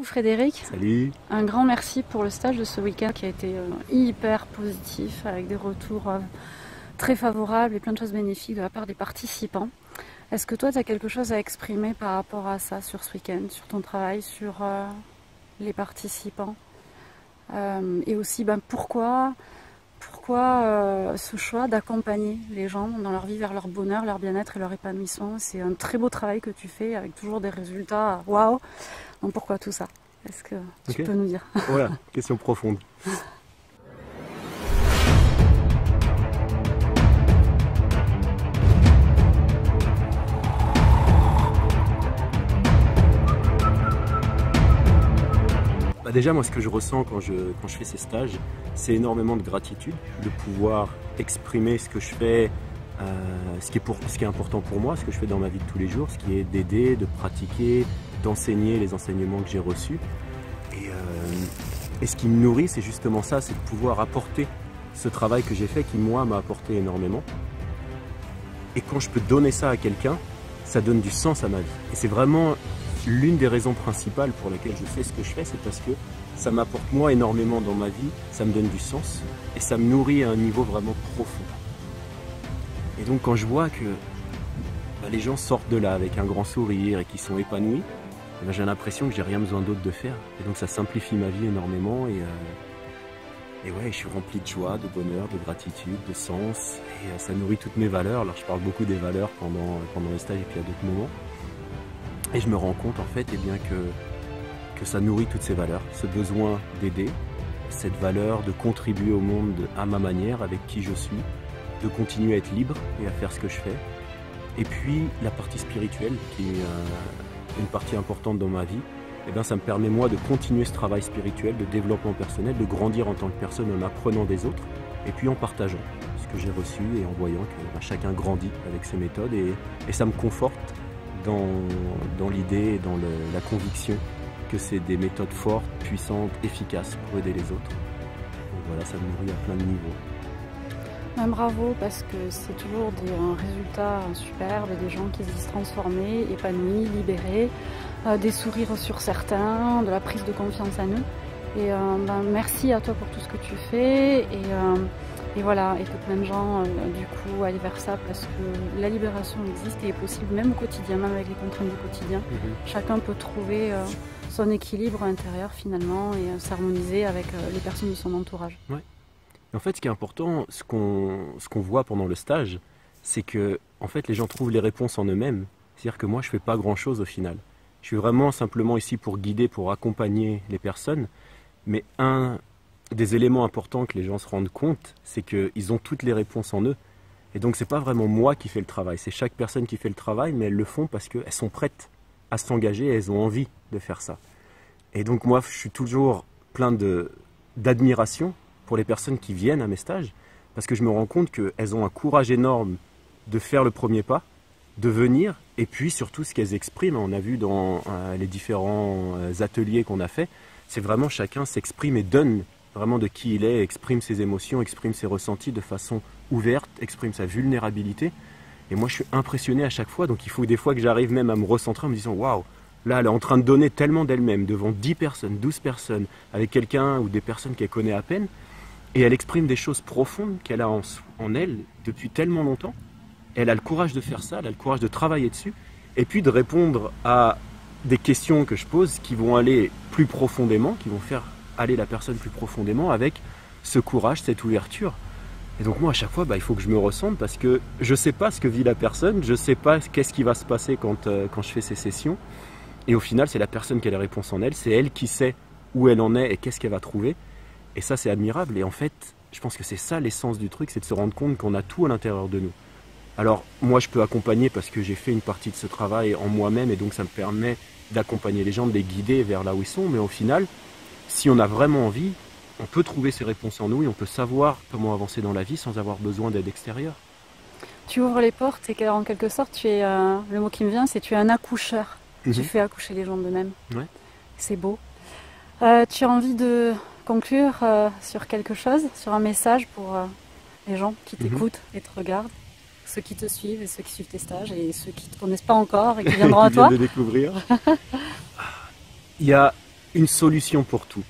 Frédéric, Salut. un grand merci pour le stage de ce week-end qui a été hyper positif avec des retours très favorables et plein de choses bénéfiques de la part des participants. Est-ce que toi tu as quelque chose à exprimer par rapport à ça sur ce week-end, sur ton travail, sur les participants et aussi pourquoi ce choix d'accompagner les gens dans leur vie vers leur bonheur, leur bien-être et leur épanouissement? C'est un très beau travail que tu fais avec toujours des résultats waouh. Donc pourquoi tout ça? Est-ce que tu peux nous dire? Voilà, question profonde. Déjà, moi, ce que je ressens quand je fais ces stages, c'est énormément de gratitude, de pouvoir exprimer ce que je fais, ce qui est important pour moi, ce que je fais dans ma vie de tous les jours, ce qui est d'aider, de pratiquer, d'enseigner les enseignements que j'ai reçus. Et ce qui me nourrit, c'est justement ça, c'est de pouvoir apporter ce travail que j'ai fait qui, moi, m'a apporté énormément. Et quand je peux donner ça à quelqu'un, ça donne du sens à ma vie. Et c'est vraiment l'une des raisons principales pour lesquelles je fais ce que je fais, c'est parce que ça m'apporte moi énormément dans ma vie, ça me donne du sens et ça me nourrit à un niveau vraiment profond. Et donc quand je vois que les gens sortent de là avec un grand sourire et qu'ils sont épanouis, j'ai l'impression que j'ai rien besoin d'autre de faire. Et donc ça simplifie ma vie énormément et ouais, je suis rempli de joie, de bonheur, de gratitude, de sens et ça nourrit toutes mes valeurs. Alors je parle beaucoup des valeurs pendant les stages et puis à d'autres moments. Et je me rends compte en fait que ça nourrit toutes ces valeurs, ce besoin d'aider, cette valeur de contribuer au monde à ma manière, avec qui je suis, de continuer à être libre et à faire ce que je fais. Et puis la partie spirituelle, qui est une partie importante dans ma vie, ça me permet moi de continuer ce travail spirituel, de développement personnel, de grandir en tant que personne en apprenant des autres, et puis en partageant ce que j'ai reçu et en voyant que chacun grandit avec ses méthodes, et ça me conforte dans l'idée et dans la conviction que c'est des méthodes fortes, puissantes, efficaces pour aider les autres. Donc voilà, ça me nourrit à plein de niveaux. Bravo, parce que c'est toujours un résultat superbe, des gens qui se disent transformés, épanouis, libérés, des sourires sur certains, de la prise de confiance en eux. Et merci à toi pour tout ce que tu fais. Et voilà, et que plein de gens, du coup, aillent vers ça, parce que la libération existe et est possible, même au quotidien, même avec les contraintes du quotidien. Chacun peut trouver son équilibre intérieur, finalement, et s'harmoniser avec les personnes de son entourage. Ouais. En fait, ce qui est important, ce qu'on voit pendant le stage, c'est que en fait, les gens trouvent les réponses en eux-mêmes. C'est-à-dire que moi, je ne fais pas grand-chose au final. Je suis vraiment simplement ici pour guider, pour accompagner les personnes. Mais un des éléments importants que les gens se rendent compte, c'est qu'ils ont toutes les réponses en eux. Et donc, ce n'est pas vraiment moi qui fais le travail. C'est chaque personne qui fait le travail, mais elles le font parce qu'elles sont prêtes à s'engager et elles ont envie de faire ça. Et donc, moi, je suis toujours plein d'admiration pour les personnes qui viennent à mes stages, parce que je me rends compte qu'elles ont un courage énorme de faire le premier pas, de venir, et puis surtout ce qu'elles expriment, on a vu dans les différents ateliers qu'on a fait, c'est vraiment chacun s'exprime et donne vraiment de qui il est, exprime ses émotions, exprime ses ressentis de façon ouverte, exprime sa vulnérabilité. Et moi je suis impressionné à chaque fois, donc il faut des fois que j'arrive même à me recentrer en me disant waouh, là elle est en train de donner tellement d'elle-même devant 10 personnes, 12 personnes, avec quelqu'un ou des personnes qu'elle connaît à peine. Et elle exprime des choses profondes qu'elle a en elle depuis tellement longtemps. Elle a le courage de faire ça, elle a le courage de travailler dessus, et puis de répondre à des questions que je pose qui vont aller plus profondément, qui vont faire aller la personne plus profondément avec ce courage, cette ouverture. Et donc moi à chaque fois, il faut que je me ressente parce que je ne sais pas ce que vit la personne, je ne sais pas qu'est-ce qui va se passer quand je fais ces sessions. Et au final, c'est la personne qui a les réponses en elle, c'est elle qui sait où elle en est et qu'est-ce qu'elle va trouver. Et ça, c'est admirable. Et en fait, je pense que c'est ça l'essence du truc, c'est de se rendre compte qu'on a tout à l'intérieur de nous. Alors, moi, je peux accompagner parce que j'ai fait une partie de ce travail en moi-même et donc ça me permet d'accompagner les gens, de les guider vers là où ils sont. Mais au final, si on a vraiment envie, on peut trouver ces réponses en nous et on peut savoir comment avancer dans la vie sans avoir besoin d'aide extérieure. Tu ouvres les portes et en quelque sorte, tu es, le mot qui me vient, c'est tu es un accoucheur. Tu fais accoucher les gens d'eux-mêmes. Ouais. C'est beau. Tu as envie de conclure sur quelque chose, sur un message pour les gens qui t'écoutent et te regardent, ceux qui te suivent et ceux qui suivent tes stages et ceux qui ne te connaissent pas encore et qui viendront à toi? De découvrir. Il y a une solution pour tout.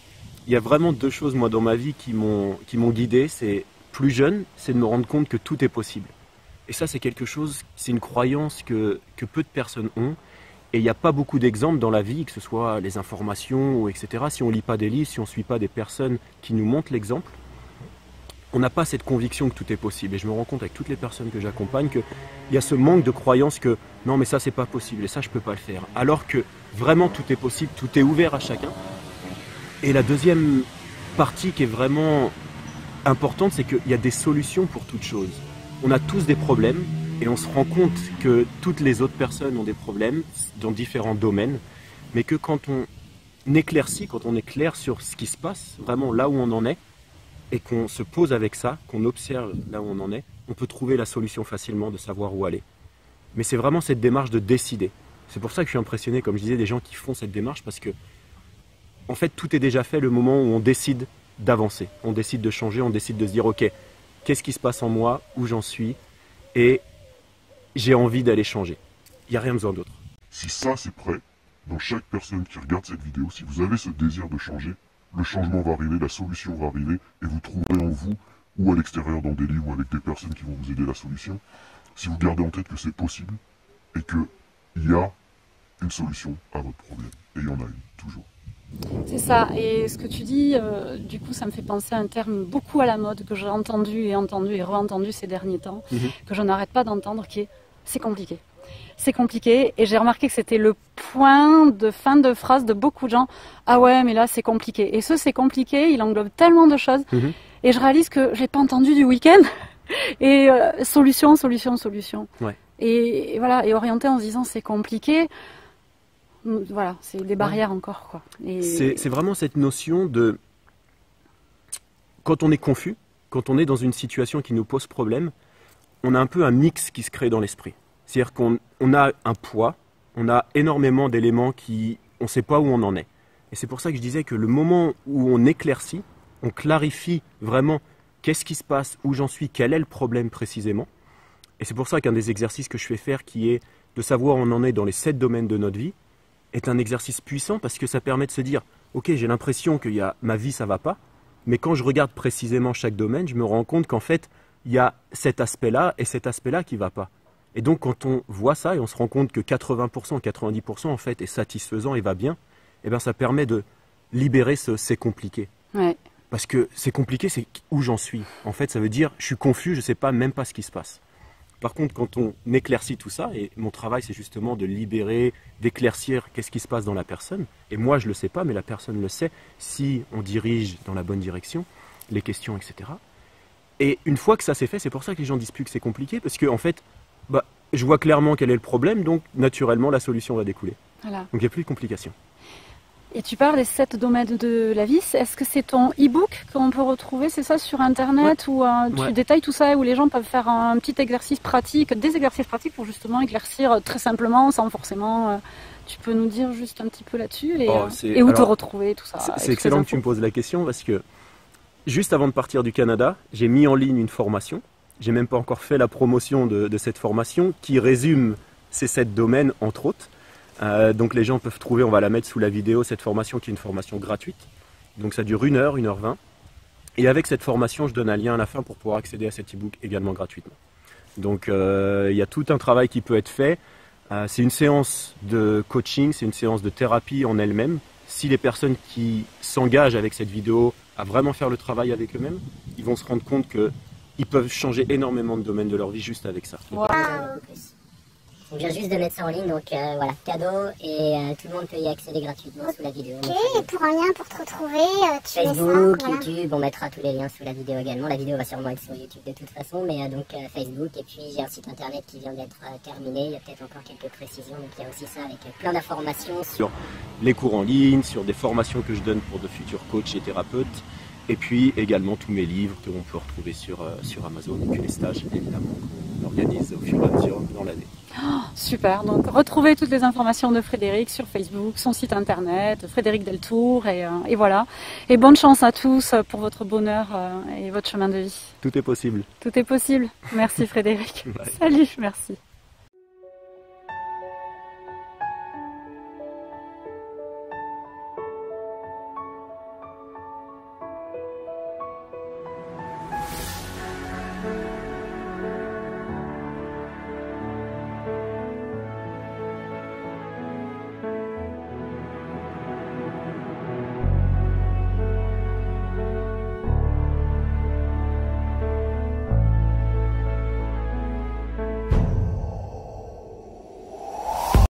Il y a vraiment deux choses, moi, dans ma vie qui m'ont guidé. C'est plus jeune, c'est de me rendre compte que tout est possible. Et ça, c'est quelque chose, c'est une croyance que peu de personnes ont. Et il n'y a pas beaucoup d'exemples dans la vie, que ce soit les informations, ou etc. Si on ne lit pas des livres, si on ne suit pas des personnes qui nous montrent l'exemple, on n'a pas cette conviction que tout est possible. Et je me rends compte avec toutes les personnes que j'accompagne qu'il y a ce manque de croyance que non, mais ça, c'est pas possible et ça, je ne peux pas le faire. Alors que vraiment, tout est possible, tout est ouvert à chacun. Et la deuxième partie qui est vraiment importante, c'est qu'il y a des solutions pour toute chose. On a tous des problèmes et on se rend compte que toutes les autres personnes ont des problèmes dans différents domaines, mais que quand on éclaircit, quand on est clair sur ce qui se passe, vraiment là où on en est, et qu'on se pose avec ça, qu'on observe là où on en est, on peut trouver la solution facilement de savoir où aller. Mais c'est vraiment cette démarche de décider. C'est pour ça que je suis impressionné, comme je disais, des gens qui font cette démarche, parce que en fait, tout est déjà fait le moment où on décide d'avancer, on décide de changer, on décide de se dire « Ok, qu'est-ce qui se passe en moi, où j'en suis, et j'ai envie d'aller changer. » Il n'y a rien besoin d'autre. Si ça c'est prêt, dans chaque personne qui regarde cette vidéo, si vous avez ce désir de changer, le changement va arriver, la solution va arriver, et vous trouverez en vous, ou à l'extérieur dans des livres, ou avec des personnes qui vont vous aider la solution, si vous gardez en tête que c'est possible, et qu'il y a une solution à votre problème. Et il y en a une, toujours. C'est ça, et ce que tu dis, du coup, ça me fait penser à un terme beaucoup à la mode, que j'ai entendu et re-entendu ces derniers temps, que je n'arrête pas d'entendre, qui est « c'est compliqué ». C'est compliqué, et j'ai remarqué que c'était le point de fin de phrase de beaucoup de gens. Ah ouais, mais là c'est compliqué. Et ce c'est compliqué, il englobe tellement de choses. Et je réalise que je l'ai pas entendu du week-end. Et solution. Ouais. Et voilà, et orienté en se disant c'est compliqué. Voilà, c'est des barrières encore, quoi. C'est vraiment cette notion de quand on est confus, quand on est dans une situation qui nous pose problème, on a un peu un mix qui se crée dans l'esprit. C'est-à-dire qu'on a un poids, on a énormément d'éléments on ne sait pas où on en est. Et c'est pour ça que je disais que le moment où on éclaircit, on clarifie vraiment qu'est-ce qui se passe, où j'en suis, quel est le problème précisément. Et c'est pour ça qu'un des exercices que je fais faire, qui est de savoir où on en est dans les 7 domaines de notre vie, est un exercice puissant parce que ça permet de se dire « Ok, j'ai l'impression que ma vie, ça ne va pas, mais quand je regarde précisément chaque domaine, je me rends compte qu'en fait, il y a cet aspect-là et cet aspect-là qui ne va pas. » Et donc, quand on voit ça et on se rend compte que 80%, 90% en fait est satisfaisant et va bien, eh bien, ça permet de libérer ce « c'est compliqué ». Ouais. Parce que c'est compliqué, c'est où j'en suis. En fait, ça veut dire je suis confus, je ne sais pas même pas ce qui se passe. Par contre, quand on éclaircit tout ça, et mon travail c'est justement de libérer, d'éclaircir qu'est-ce qui se passe dans la personne, et moi je ne le sais pas, mais la personne le sait, si on dirige dans la bonne direction, les questions, etc. Et une fois que ça c'est fait, c'est pour ça que les gens disent plus que c'est compliqué, parce qu'en fait, je vois clairement quel est le problème, donc naturellement la solution va découler. Voilà. Donc il n'y a plus de complications. Et tu parles des 7 domaines de la vie. Est-ce que c'est ton e-book qu'on peut retrouver, c'est ça, sur Internet, où tu détailles tout ça, où les gens peuvent faire un petit exercice pratique, des exercices pratiques pour justement éclaircir très simplement, sans forcément... tu peux nous dire juste un petit peu là-dessus et où te retrouver, tout ça. C'est excellent que tu me poses la question, parce que juste avant de partir du Canada, j'ai mis en ligne une formation. J'ai même pas encore fait la promotion de cette formation qui résume ces 7 domaines, entre autres. Donc les gens peuvent trouver, on va la mettre sous la vidéo, cette formation qui est une formation gratuite. Donc ça dure 1h, 1h20. Et avec cette formation, je donne un lien à la fin pour pouvoir accéder à cet e-book également gratuitement. Donc il y a tout un travail qui peut être fait. C'est une séance de coaching, c'est une séance de thérapie en elle-même. Si les personnes qui s'engagent avec cette vidéo à vraiment faire le travail avec eux-mêmes, ils vont se rendre compte qu'ils peuvent changer énormément de domaines de leur vie juste avec ça. Wow. On vient juste de mettre ça en ligne, donc voilà, cadeau, et tout le monde peut y accéder gratuitement sous la vidéo. Ok, et pour un lien pour te retrouver, tu Facebook, mets ça, YouTube, on mettra tous les liens sous la vidéo également. La vidéo va sûrement être sur YouTube de toute façon, mais donc Facebook, et puis j'ai un site internet qui vient d'être terminé, il y a peut-être encore quelques précisions, donc il y a aussi ça avec plein d'informations sur les cours en ligne, sur des formations que je donne pour de futurs coachs et thérapeutes, et puis également tous mes livres que l'on peut retrouver sur Amazon, et puis les stages évidemment qu'on organise au fur et à mesure dans l'année. Oh, super, donc retrouvez toutes les informations de Frédéric sur Facebook, son site internet, Frédéric Deltour, et voilà. Et bonne chance à tous pour votre bonheur et votre chemin de vie. Tout est possible. Tout est possible. Merci Frédéric. Ouais. Salut, merci.